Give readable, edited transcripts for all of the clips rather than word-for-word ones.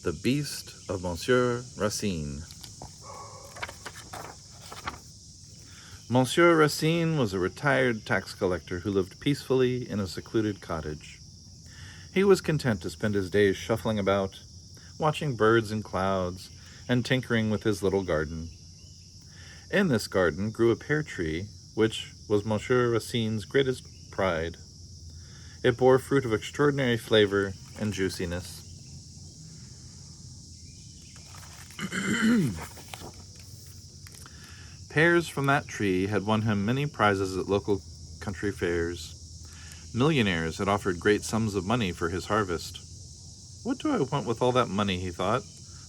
The Beast of Monsieur Racine. Monsieur Racine was a retired tax collector who lived peacefully in a secluded cottage. He was content to spend his days shuffling about, watching birds and clouds, and tinkering with his little garden. In this garden grew a pear tree, which was Monsieur Racine's greatest pride. It bore fruit of extraordinary flavor and juiciness. Pears from that tree had won him many prizes at local country fairs. Millionaires had offered great sums of money for his harvest. What do I want with all that money, he thought.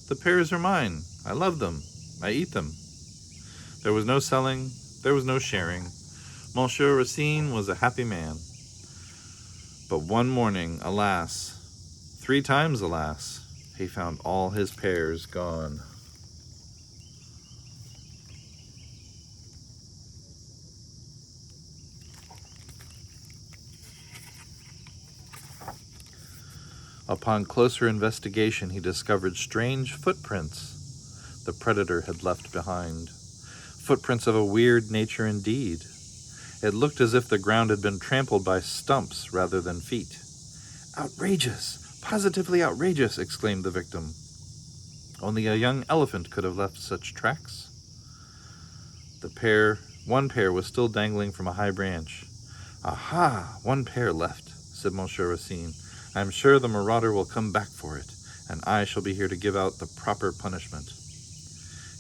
The pears are mine. I love them. I eat them. There was no selling. There was no sharing. Monsieur Racine was a happy man. But one morning, alas, 3 times alas, he found all his pears gone. Upon closer investigation, he discovered strange footprints the predator had left behind. Footprints of a weird nature indeed. It looked as if the ground had been trampled by stumps rather than feet. "Outrageous! Positively outrageous!" exclaimed the victim. Only a young elephant could have left such tracks. One pear was still dangling from a high branch. "Aha! 1 pear left," said Monsieur Racine. "I am sure the marauder will come back for it, and I shall be here to give out the proper punishment."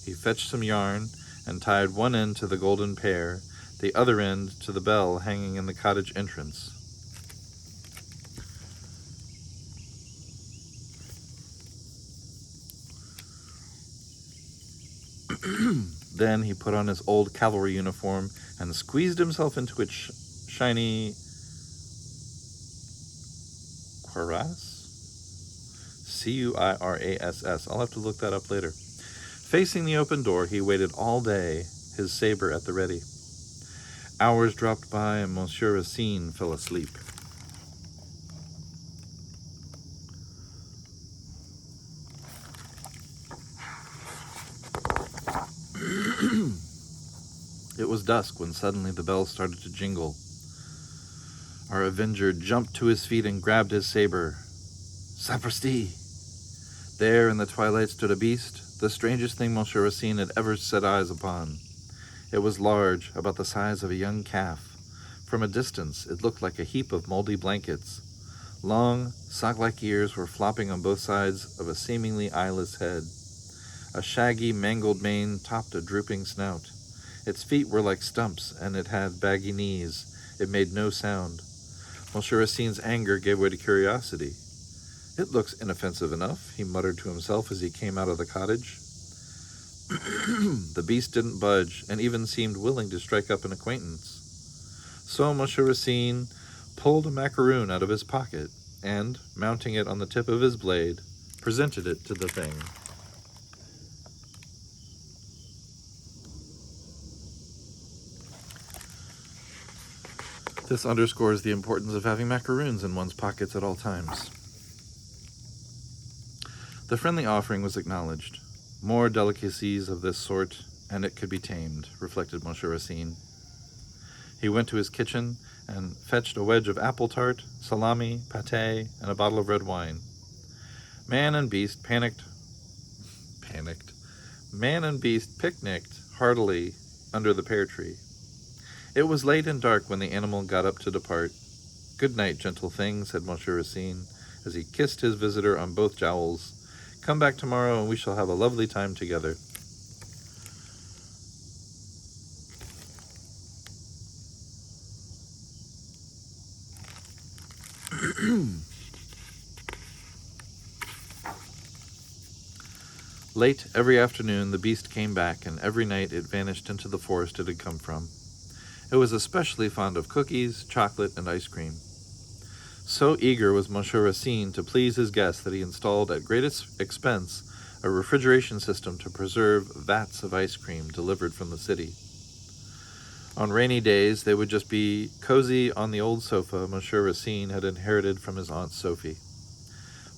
He fetched some yarn and tied one end to the golden pear, the other end to the bell hanging in the cottage entrance. Then he put on his old cavalry uniform and squeezed himself into its shiny cuirass? Cuirass. I'll have to look that up later. Facing the open door, he waited all day, his saber at the ready. Hours dropped by, and Monsieur Racine fell asleep. It was dusk when suddenly the bell started to jingle. Our avenger jumped to his feet and grabbed his saber. Sapristi! There in the twilight stood a beast, the strangest thing Monsieur Racine had ever set eyes upon. It was large, about the size of a young calf. From a distance, it looked like a heap of moldy blankets. Long, sock-like ears were flopping on both sides of a seemingly eyeless head. A shaggy, mangled mane topped a drooping snout. Its feet were like stumps, and it had baggy knees. It made no sound. Monsieur Racine's anger gave way to curiosity. "It looks inoffensive enough," he muttered to himself as he came out of the cottage. The beast didn't budge, and even seemed willing to strike up an acquaintance. So Monsieur Racine pulled a macaroon out of his pocket, and, mounting it on the tip of his blade, presented it to the thing. This underscores the importance of having macaroons in one's pockets at all times. The friendly offering was acknowledged. More delicacies of this sort, and it could be tamed, reflected Monsieur Racine. He went to his kitchen and fetched a wedge of apple tart, salami, pâté, and a bottle of red wine. Man and beast picnicked heartily under the pear tree. It was late and dark when the animal got up to depart. "Good night, gentle thing," said Monsieur Racine, as he kissed his visitor on both jowls. "Come back tomorrow, and we shall have a lovely time together." Late every afternoon, the beast came back, and every night it vanished into the forest it had come from. It was especially fond of cookies, chocolate, and ice cream. So eager was Monsieur Racine to please his guests that he installed at great expense a refrigeration system to preserve vats of ice cream delivered from the city. On rainy days, they would just be cozy on the old sofa Monsieur Racine had inherited from his Aunt Sophie.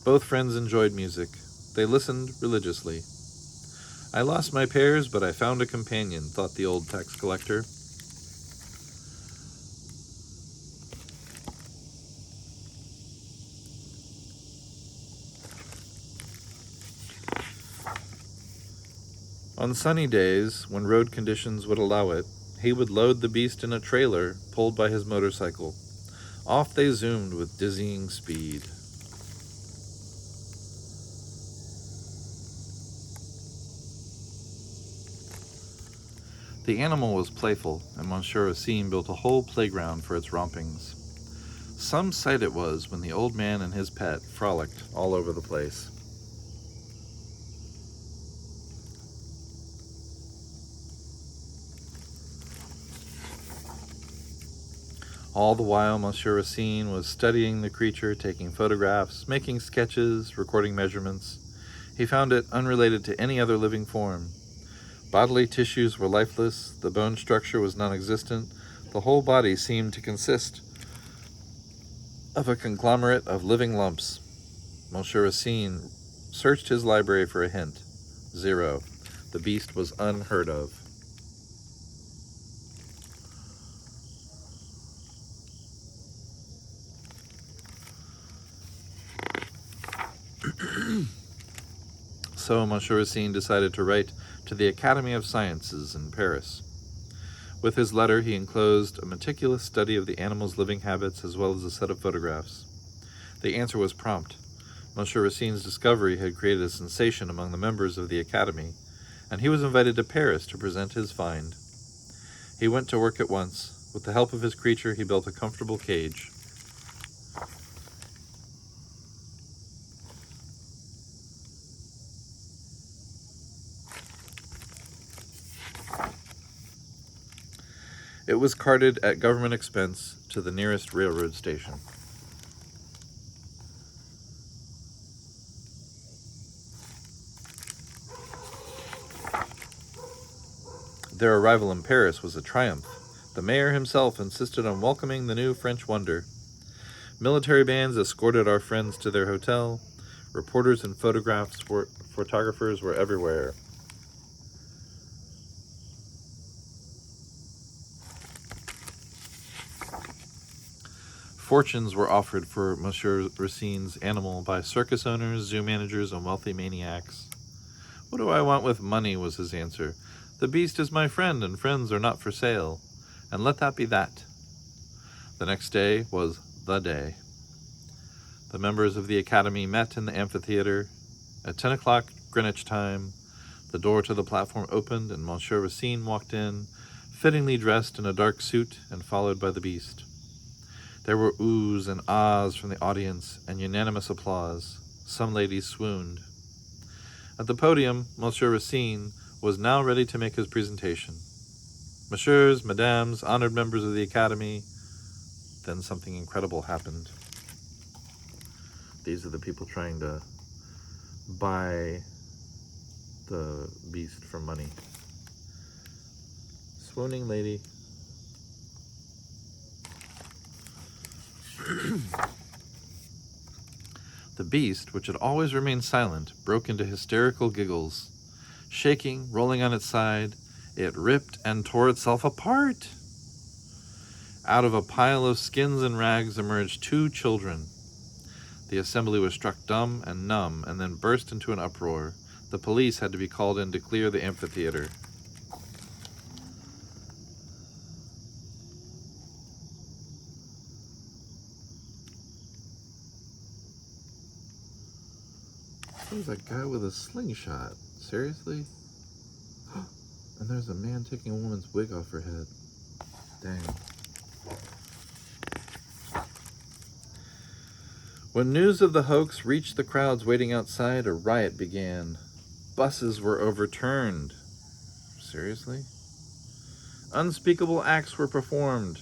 Both friends enjoyed music. They listened religiously. I lost my pears, but I found a companion, thought the old tax collector. On sunny days, when road conditions would allow it, he would load the beast in a trailer pulled by his motorcycle. Off they zoomed with dizzying speed. The animal was playful, and Monsieur Racine built a whole playground for its rompings. Some sight it was when the old man and his pet frolicked all over the place. All the while, Monsieur Racine was studying the creature, taking photographs, making sketches, recording measurements. He found it unrelated to any other living form. Bodily tissues were lifeless, the bone structure was non-existent, the whole body seemed to consist of a conglomerate of living lumps. Monsieur Racine searched his library for a hint. 0. The beast was unheard of. So Monsieur Racine decided to write to the Academy of Sciences in Paris. With his letter, he enclosed a meticulous study of the animal's living habits as well as a set of photographs. The answer was prompt. Monsieur Racine's discovery had created a sensation among the members of the Academy, and he was invited to Paris to present his find. He went to work at once. With the help of his creature, he built a comfortable cage. It was carted at government expense to the nearest railroad station. Their arrival in Paris was a triumph. The mayor himself insisted on welcoming the new French wonder. Military bands escorted our friends to their hotel. Reporters and photographers were everywhere. Fortunes were offered for Monsieur Racine's animal by circus owners, zoo managers, and wealthy maniacs. "What do I want with money?" was his answer. "The beast is my friend, and friends are not for sale. And let that be that." The next day was the day. The members of the Academy met in the amphitheater. At 10 o'clock Greenwich time, the door to the platform opened, and Monsieur Racine walked in, fittingly dressed in a dark suit and followed by the beast. There were oohs and ahs from the audience and unanimous applause. Some ladies swooned. At the podium, Monsieur Racine was now ready to make his presentation. Messieurs, mesdames, honored members of the Academy. Then something incredible happened. These are the people trying to buy the beast for money. Swooning lady. The beast, which had always remained silent, broke into hysterical giggles. Shaking, rolling on its side, it ripped and tore itself apart. Out of a pile of skins and rags emerged 2 children. The assembly was struck dumb and numb and then burst into an uproar. The police had to be called in to clear the amphitheater. There's a guy with a slingshot. Seriously? And there's a man taking a woman's wig off her head. Dang. When news of the hoax reached the crowds waiting outside, a riot began. Buses were overturned. Seriously? Unspeakable acts were performed.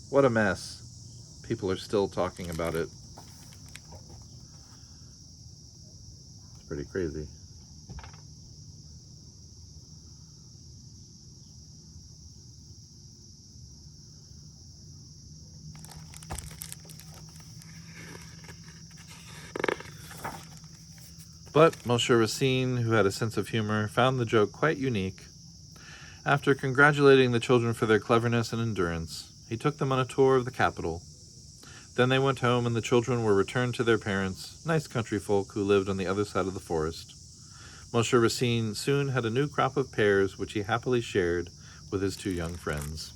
What a mess. People are still talking about it. It's pretty crazy. But Monsieur Racine, who had a sense of humor, found the joke quite unique. After congratulating the children for their cleverness and endurance, he took them on a tour of the capital. Then they went home, and the children were returned to their parents, nice country folk who lived on the other side of the forest. Monsieur Racine soon had a new crop of pears, which he happily shared with his two young friends.